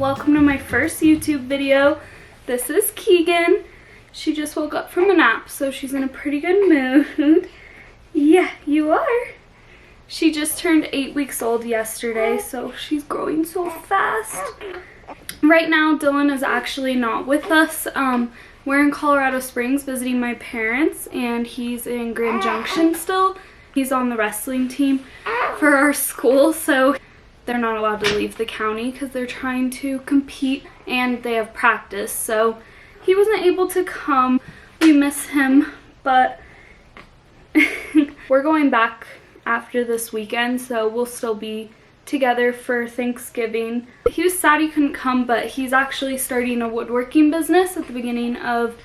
welcome to my first YouTube video. This is Keegan. She just woke up from a nap, so she's in a pretty good mood. Yeah, you are. She just turned 8 weeks old yesterday, so she's growing so fast. Right now, Dylan is actually not with us. We're in Colorado Springs visiting my parents, and he's in Grand Junction still. He's on the wrestling team for our school, so they're not allowed to leave the county because they're trying to compete and they have practice. So he wasn't able to come. We miss him, but we're going back after this weekend, so we'll still be together for Thanksgiving. He was sad he couldn't come, but he's actually starting a woodworking business at the beginning of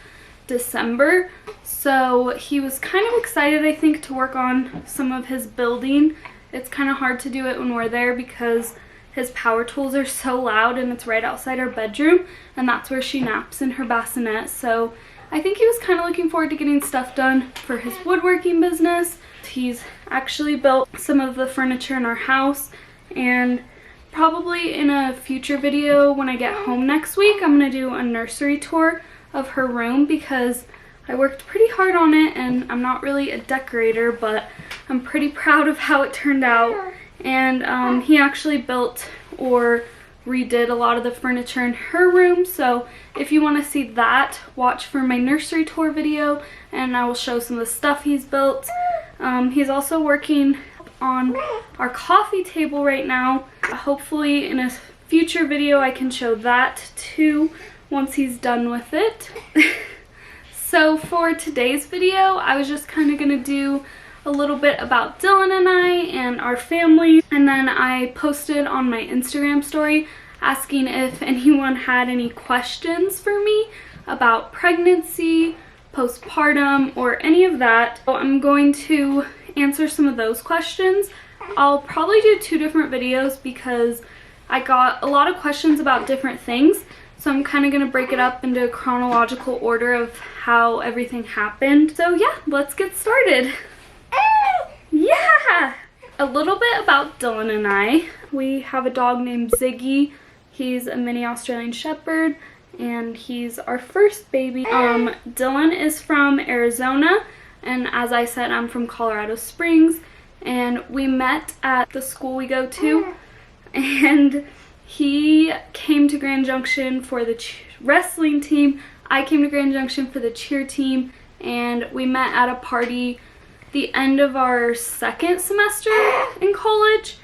December. So he was kind of excited, I think, to work on some of his building. It's kind of hard to do it when we're there because his power tools are so loud and it's right outside our bedroom, and that's where she naps in her bassinet. So I think he was kind of looking forward to getting stuff done for his woodworking business. He's actually built some of the furniture in our house, and probably in a future video when I get home next week, I'm going to do a nursery tour of her room because I worked pretty hard on it, and I'm not really a decorator, but I'm pretty proud of how it turned out. And he actually built or redid a lot of the furniture in her room, so if you want to see that, watch for my nursery tour video and I will show some of the stuff he's built. He's also working on our coffee table right now. Hopefully in a future video I can show that too once he's done with it. So for today's video, I was just kind of going to do a little bit about Dylan and I and our family, and then I posted on my Instagram story asking if anyone had any questions for me about pregnancy, postpartum, or any of that. So I'm going to answer some of those questions. I'll probably do 2 different videos because I got a lot of questions about different things. So I'm kind of going to break it up into a chronological order of how everything happened. So yeah, let's get started. Yeah! A little bit about Dylan and I. We have a dog named Ziggy. He's a mini Australian Shepherd, and he's our first baby. Dylan is from Arizona, and as I said, I'm from Colorado Springs, and we met at the school we go to, and he came to Grand Junction for the wrestling team. I came to Grand Junction for the cheer team, and we met at a party the end of our 2nd semester in college,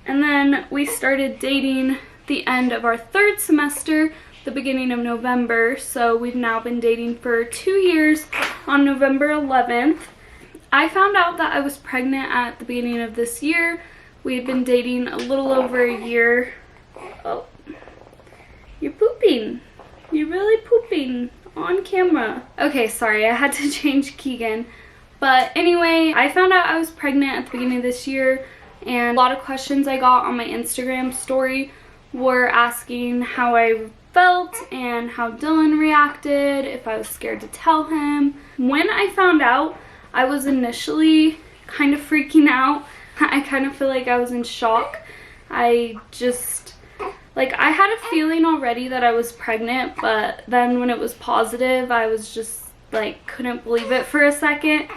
and then we started dating the end of our 3rd semester, the beginning of November. So we've now been dating for 2 years on November 11th. I found out that I was pregnant at the beginning of this year. We had been dating a little over a year. Oh, you're pooping. You're really pooping on camera. Okay, sorry, I had to change Keegan. But anyway, I found out I was pregnant at the beginning of this year, and a lot of questions I got on my Instagram story were asking how I felt and how Dylan reacted, if I was scared to tell him. When I found out, I was initially kind of freaking out. I kind of feel like I was in shock. I had a feeling already that I was pregnant, but then when it was positive, I was just couldn't believe it for a second.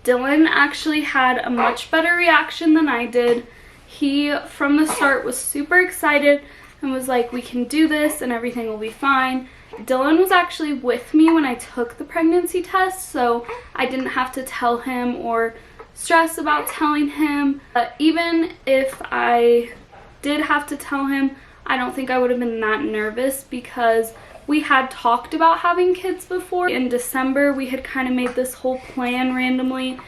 Dylan actually had a much better reaction than I did. He, from the start, was super excited and was like, we can do this and everything will be fine. Dylan was actually with me when I took the pregnancy test, so I didn't have to tell him or stress about telling him. But even if I did have to tell him, I don't think I would have been that nervous because we had talked about having kids before. In December, we had kind of made this whole plan randomly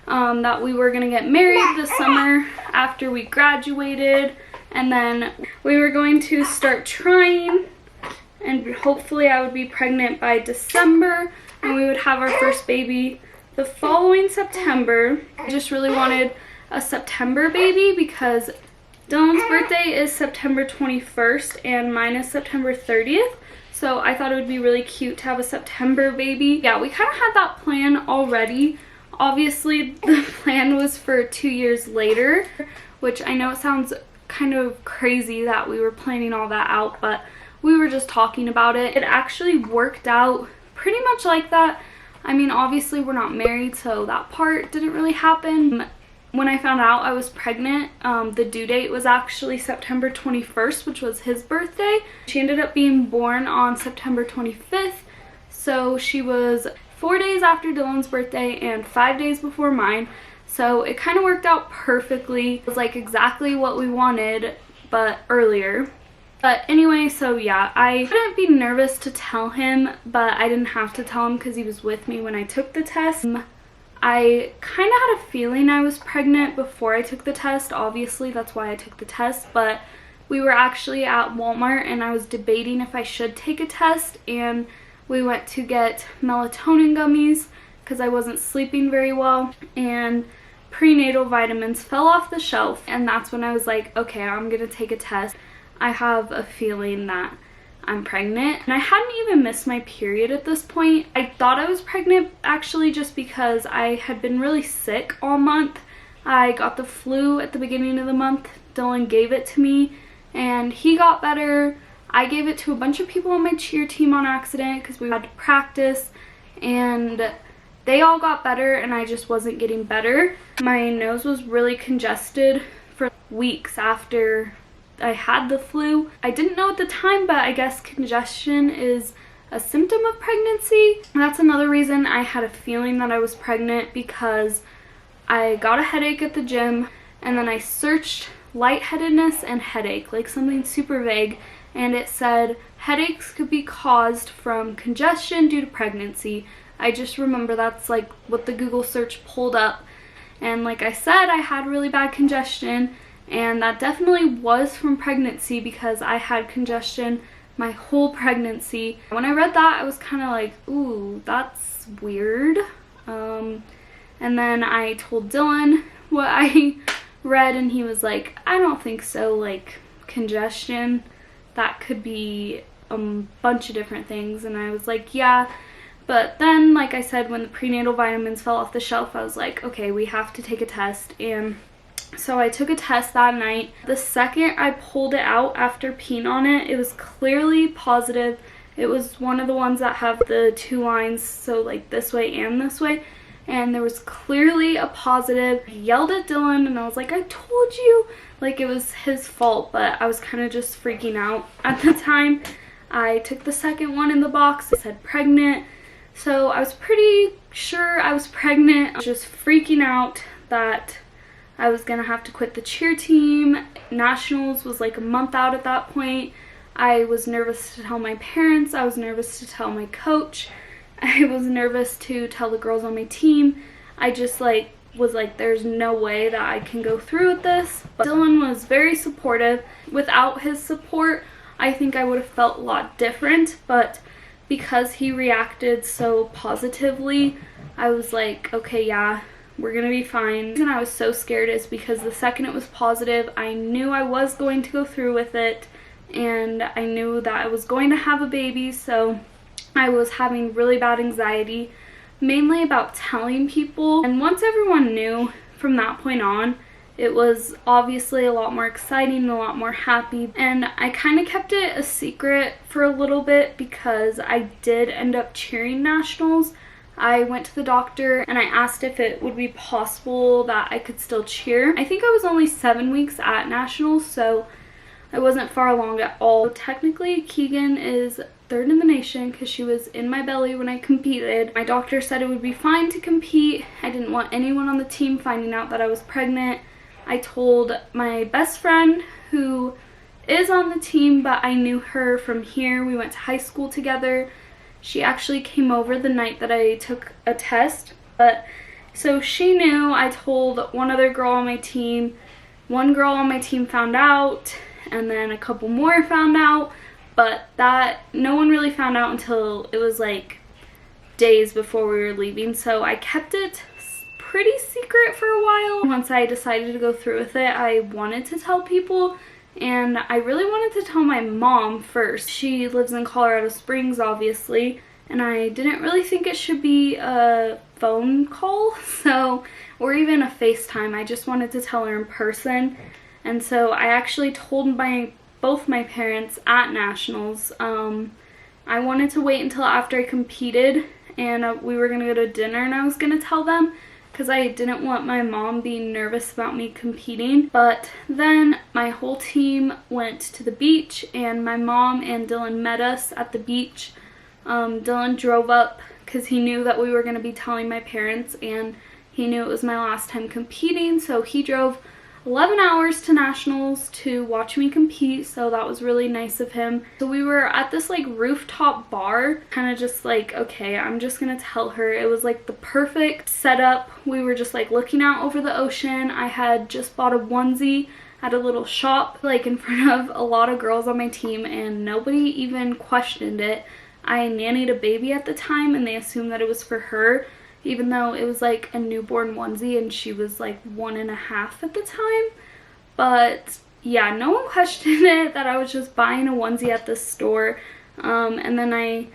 that we were going to get married this summer after we graduated, and then we were going to start trying, and hopefully I would be pregnant by December, and we would have our first baby the following September. I just really wanted a September baby because Dylan's birthday is September 21st and mine is September 30th. So I thought it would be really cute to have a September baby. Yeah, we kind of had that plan already. Obviously, the plan was for 2 years later, which I know it sounds kind of crazy that we were planning all that out, but we were just talking about it. It actually worked out pretty much like that. I mean, obviously we're not married, so that part didn't really happen. When I found out I was pregnant, the due date was actually September 21st, which was his birthday. She ended up being born on September 25th, so she was 4 days after Dylan's birthday and 5 days before mine. So it kind of worked out perfectly. It was like exactly what we wanted, but earlier. But anyway, so yeah, I couldn't be nervous to tell him, but I didn't have to tell him because he was with me when I took the test. I kind of had a feeling I was pregnant before I took the test. Obviously, that's why I took the test, but we were actually at Walmart and I was debating if I should take a test, and we went to get melatonin gummies because I wasn't sleeping very well, and prenatal vitamins fell off the shelf, and that's when I was like, okay, I'm gonna take a test. I have a feeling that I'm pregnant, and I hadn't even missed my period at this point. I thought I was pregnant actually just because I had been really sick all month. I got the flu at the beginning of the month. Dylan gave it to me and he got better. I gave it to a bunch of people on my cheer team on accident because we had to practice, and they all got better and I just wasn't getting better. My nose was really congested for weeks after I had the flu. I didn't know at the time, but I guess congestion is a symptom of pregnancy. And that's another reason I had a feeling that I was pregnant, because I got a headache at the gym and then I searched lightheadedness and headache, like something super vague, and it said headaches could be caused from congestion due to pregnancy. I just remember that's like what the Google search pulled up, and like I said, I had really bad congestion, and that definitely was from pregnancy because I had congestion my whole pregnancy. When I read that, I was kind of like, ooh, that's weird. And then I told Dylan what I read and he was like, I don't think so, like congestion, that could be a bunch of different things. And I was like, yeah. But then, like I said, when the prenatal vitamins fell off the shelf, I was like, okay, we have to take a test. And so I took a test that night. The second I pulled it out after peeing on it, it was clearly positive. It was one of the ones that have the two lines, so like this way and this way. And there was clearly a positive. I yelled at Dylan and I was like, I told you. Like it was his fault, but I was kind of just freaking out at the time. I took the second one in the box. It said pregnant. So I was pretty sure I was pregnant. I was just freaking out that I was gonna have to quit the cheer team. Nationals was like a month out at that point. I was nervous to tell my parents. I was nervous to tell my coach. I was nervous to tell the girls on my team. I just like was like, there's no way that I can go through with this. But Dylan was very supportive. Without his support, I think I would have felt a lot different, but because he reacted so positively, I was like, okay, yeah, we're gonna be fine. And I was so scared is because the second it was positive, I knew I was going to go through with it, and I knew that I was going to have a baby, so I was having really bad anxiety, mainly about telling people. And once everyone knew, from that point on, it was obviously a lot more exciting and a lot more happy. And I kind of kept it a secret for a little bit because I did end up cheering nationals. I went to the doctor and I asked if it would be possible that I could still cheer. I think I was only 7 weeks at nationals, so I wasn't far along at all. Technically, Keegan is third in the nation because she was in my belly when I competed. My doctor said it would be fine to compete. I didn't want anyone on the team finding out that I was pregnant. I told my best friend, who is on the team, but I knew her from here. We went to high school together. She actually came over the night that I took a test. But so she knew. I told one other girl on my team. One girl on my team found out, and then a couple more found out. But that no one really found out until it was like days before we were leaving. So I kept it pretty secret for a while. Once I decided to go through with it, I wanted to tell people, and I really wanted to tell my mom first. She lives in Colorado Springs, obviously, and I didn't really think it should be a phone call, so, or even a FaceTime. I just wanted to tell her in person. And so I actually told both my parents at nationals. I wanted to wait until after I competed and we were going to go to dinner and I was going to tell them, because I didn't want my mom being nervous about me competing. But then my whole team went to the beach and my mom and Dylan met us at the beach. Dylan drove up because he knew that we were going to be telling my parents and he knew it was my last time competing, so he drove 11 hours to nationals to watch me compete, so that was really nice of him. So we were at this like rooftop bar, kind of just like, okay, I'm just gonna tell her. It was like the perfect setup. We were just like looking out over the ocean. I had just bought a onesie at a little shop like in front of a lot of girls on my team and nobody even questioned it. I nannied a baby at the time and they assumed that it was for her, even though it was like a newborn onesie and she was like 1.5 at the time. But yeah, no one questioned it, that I was just buying a onesie at the store. And then I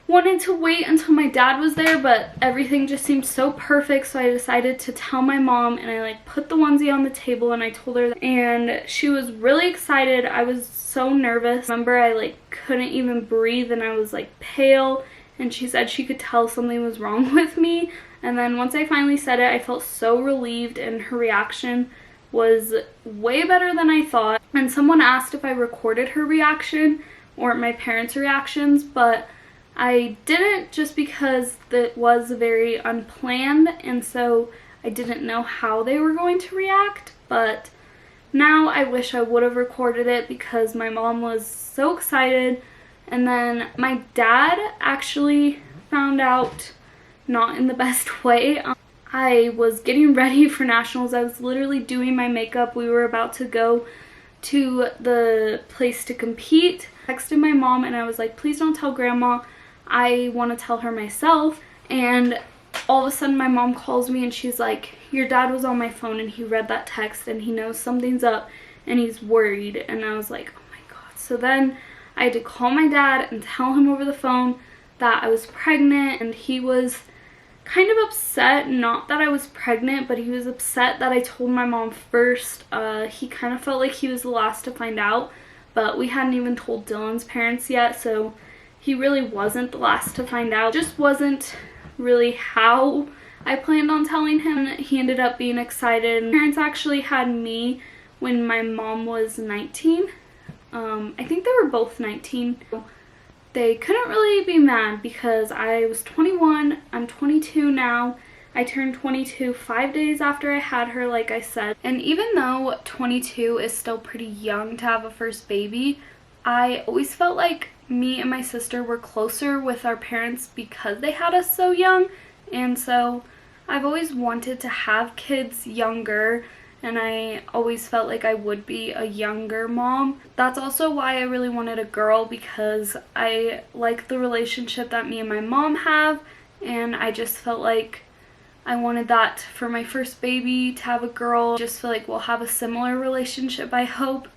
wanted to wait until my dad was there, but everything just seemed so perfect, so I decided to tell my mom, and I like put the onesie on the table and I told her that, and she was really excited. I was so nervous. Remember, I like couldn't even breathe and I was like pale, and she said she could tell something was wrong with me. And then once I finally said it, I felt so relieved, and her reaction was way better than I thought. And someone asked if I recorded her reaction or my parents' reactions, but I didn't, just because that was very unplanned, and so I didn't know how they were going to react. But now I wish I would have recorded it because my mom was so excited. And then my dad actually found out not in the best way. I was getting ready for nationals. I was literally doing my makeup. We were about to go to the place to compete. I texted my mom and I was like, please don't tell grandma. I want to tell her myself. And all of a sudden my mom calls me and she's like, your dad was on my phone and he read that text and he knows something's up and he's worried. And I was like, oh my god. So then I had to call my dad and tell him over the phone that I was pregnant, and he was kind of upset, not that I was pregnant, but he was upset that I told my mom first. He kind of felt like he was the last to find out, but we hadn't even told Dylan's parents yet, so he really wasn't the last to find out. It just wasn't really how I planned on telling him. He ended up being excited. My parents actually had me when my mom was 19. I think they were both 19. They couldn't really be mad because I was 21. I'm 22 now. I turned 22 5 days after I had her, like I said. And even though 22 is still pretty young to have a first baby, I always felt like me and my sister were closer with our parents because they had us so young. And so I've always wanted to have kids younger, and I always felt like I would be a younger mom. That's also why I really wanted a girl, because I like the relationship that me and my mom have, and I just felt like I wanted that for my first baby, to have a girl. I just feel like we'll have a similar relationship, I hope.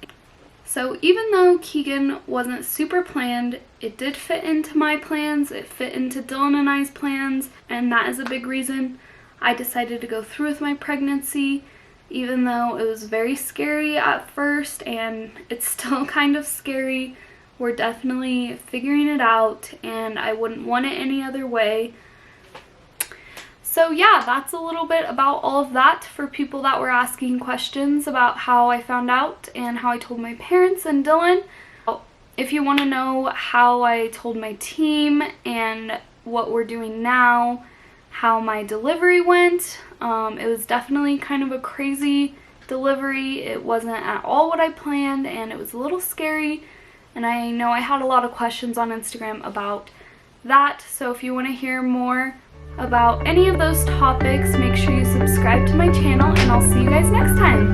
So even though Keegan wasn't super planned, it did fit into my plans, it fit into Dylan and I's plans, and that is a big reason I decided to go through with my pregnancy. Even though it was very scary at first, and it's still kind of scary, we're definitely figuring it out, and I wouldn't want it any other way. So yeah, that's a little bit about all of that for people that were asking questions about how I found out and how I told my parents and Dylan. If you want to know how I told my team and what we're doing now, how my delivery went, it was definitely kind of a crazy delivery. It wasn't at all what I planned, and it was a little scary, and I know I had a lot of questions on Instagram about that. So if you want to hear more about any of those topics, make sure you subscribe to my channel, and I'll see you guys next time.